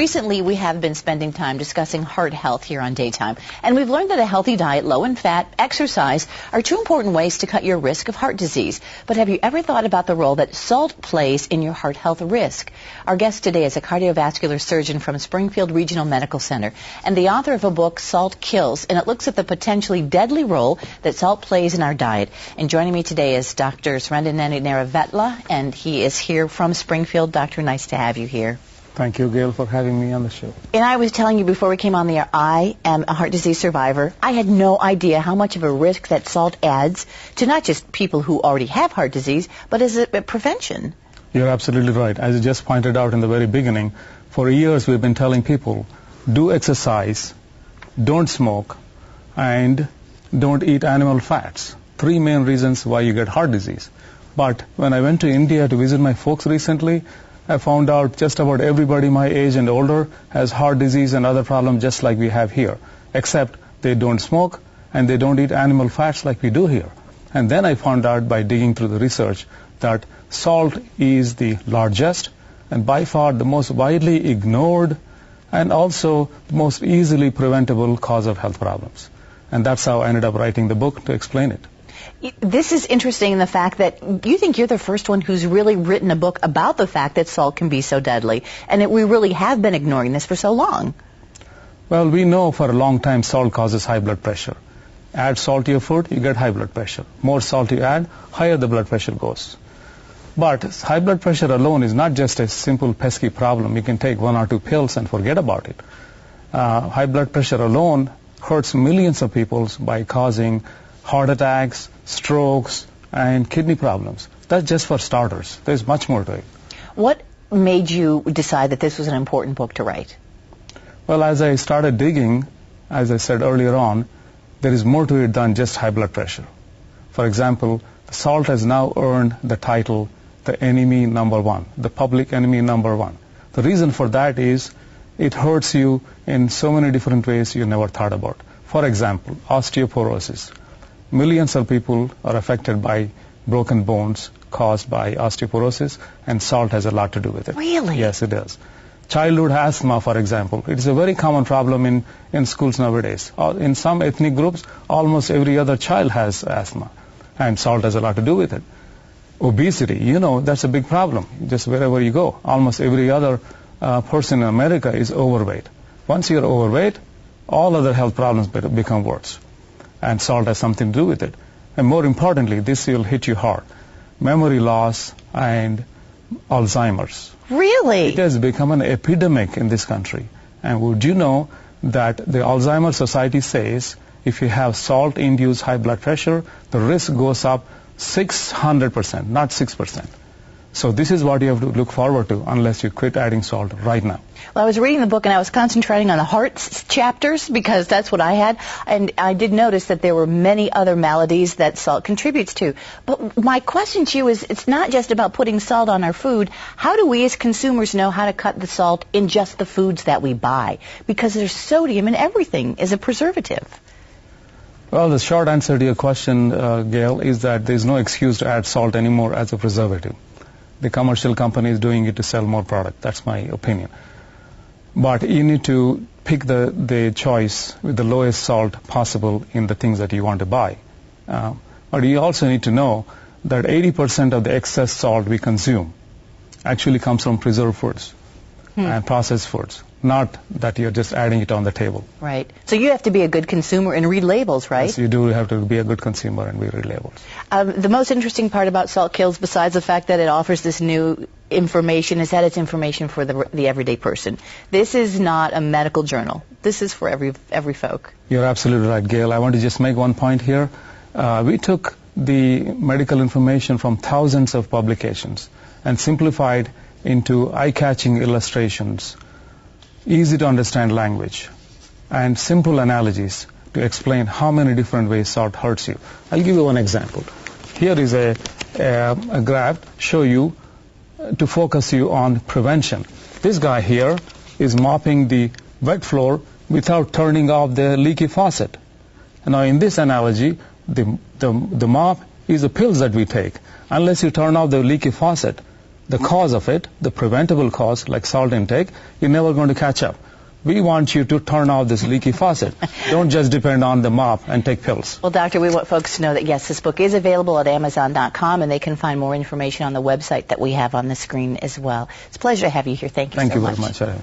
Recently, we have been spending time discussing heart health here on Daytime, and we've learned that a healthy diet, low in fat, exercise are two important ways to cut your risk of heart disease. But have you ever thought about the role that salt plays in your heart health risk? Our guest today is a cardiovascular surgeon from Springfield Regional Medical Center and the author of a book, Salt Kills, and it looks at the potentially deadly role that salt plays in our diet. And joining me today is Dr. Surendranath Neravetla, and he is here from Springfield. Doctor, nice to have you here. Thank you, Gail, for having me on the show. And I was telling you before we came on the air, I am a heart disease survivor. I had no idea how much of a risk that salt adds to not just people who already have heart disease, but as a prevention. You're absolutely right. As you just pointed out in the very beginning, for years we've been telling people, do exercise, don't smoke, and don't eat animal fats. Three main reasons why you get heart disease. But when I went to India to visit my folks recently, I found out just about everybody my age and older has heart disease and other problems just like we have here, except they don't smoke and they don't eat animal fats like we do here. And then I found out by digging through the research that salt is the largest and by far the most widely ignored and also the most easily preventable cause of health problems. And that's how I ended up writing the book to explain it. This is interesting in the fact that you think you're the first one who's really written a book about the fact that salt can be so deadly, and that we really have been ignoring this for so long. Well, we know for a long time salt causes high blood pressure. Add salt to your food, you get high blood pressure. More salt you add, higher the blood pressure goes. But high blood pressure alone is not just a simple pesky problem. You can take one or two pills and forget about it. High blood pressure alone hurts millions of people by causing heart attacks, strokes, and kidney problems. That's just for starters. There's much more to it. What made you decide that this was an important book to write? Well, as I started digging, as I said earlier on, there is more to it than just high blood pressure. For example, salt has now earned the title, the enemy number one, the public enemy number one. The reason for that is it hurts you in so many different ways you never thought about. For example, osteoporosis. Millions of people are affected by broken bones caused by osteoporosis, and salt has a lot to do with it. Really? Yes, it does. Childhood asthma, for example. It is a very common problem in schools nowadays. In some ethnic groups, almost every other child has asthma, and salt has a lot to do with it. Obesity, that's a big problem. Just wherever you go, almost every other person in America is overweight. Once you're overweight, all other health problems become worse. And salt has something to do with it. And more importantly, this will hit you hard. Memory loss and Alzheimer's. Really? It has become an epidemic in this country. And would you know that the Alzheimer's Society says if you have salt-induced high blood pressure, the risk goes up 600%, not 6%. So this is what you have to look forward to unless you quit adding salt right now. Well, I was reading the book and I was concentrating on the heart chapters because that's what I had. And I did notice that there were many other maladies that salt contributes to. But my question to you is, it's not just about putting salt on our food. How do we as consumers know how to cut the salt in just the foods that we buy? Because there's sodium in everything as a preservative. Well, the short answer to your question, Gail, is that there's no excuse to add salt anymore as a preservative. The commercial company is doing it to sell more product. That's my opinion. But you need to pick the choice with the lowest salt possible in the things that you want to buy. But you also need to know that 80% of the excess salt we consume actually comes from preserved foods and processed foods, not that you're just adding it on the table. Right. So you have to be a good consumer and read labels, right? Yes, you do have to be a good consumer and read labels. The most interesting part about Salt Kills, besides the fact that it offers this new information, is that it's information for the everyday person. This is not a medical journal. This is for every folk. You're absolutely right, Gail. I want to just make one point here. We took the medical information from thousands of publications and simplified into eye-catching illustrations, easy to understand language, and simple analogies to explain how many different ways salt hurts you. I'll give you one example. Here is a graph show you to focus you on prevention. This guy here is mopping the wet floor without turning off the leaky faucet. Now in this analogy, the mop is the pills that we take. Unless you turn off the leaky faucet, the cause of it, the preventable cause, like salt intake, you're never going to catch up. We want you to turn off this leaky faucet. Don't just depend on the mop and take pills. Well, Doctor, we want folks to know that, yes, this book is available at Amazon.com, and they can find more information on the website that we have on the screen as well. It's a pleasure to have you here. Thank you so much. Thank you very much.